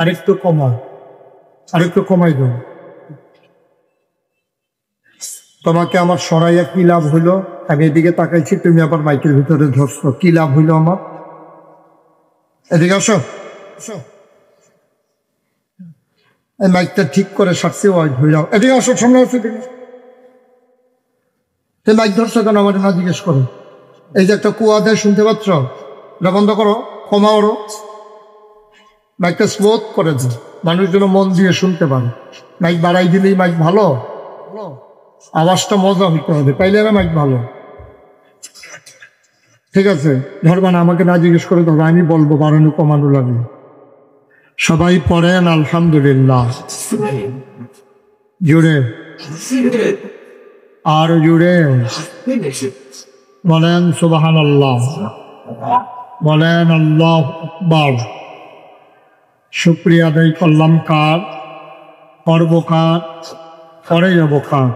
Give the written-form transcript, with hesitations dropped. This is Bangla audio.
আরেকটু কমাও, আরেকটু কমাই দাও। তোমাকে আমার সরাইয়া কি লাভ হইলো? আমি এদিকে তাকাইছি, তুমি আবার মাইকের ভিতরে ধরছো। কি লাভ হইলো আমার? এদিকে আসো, এই মাইকটা ঠিক করে সারছি, ধরে যাও। এদিকে আসো, সামনে আসো। এই মাইক ধরছো কেন আমার না জিজ্ঞেস করো? এই যে একটা কুয়া দেয়, শুনতে পাচ্ছ? এটা বন্ধ করো, কমাও। মাইকটা স্মুথ করে দাও, মানুষ যেন মন দিয়ে শুনতে পারে। মাইক বাড়াই দিলেই মাইক ভালো? আওয়াজটা মজা হইতে হবে, তাইলে না মাইক ভালো। ঠিক আছে, ধরবা না, আমাকে না জিজ্ঞেস করে ধরো, আমি বলবো বাড়ানো কমানো লাগবে। সবাই পড়েন আলহামদুলিল্লাহ জুড়ে, আর জুড়ে বলেন সুবহানাল্লাহ, বলেন আল্লাহু আকবার। শুকরিয়া আদায় করলাম কার? করবো কার? করে যাবো কার?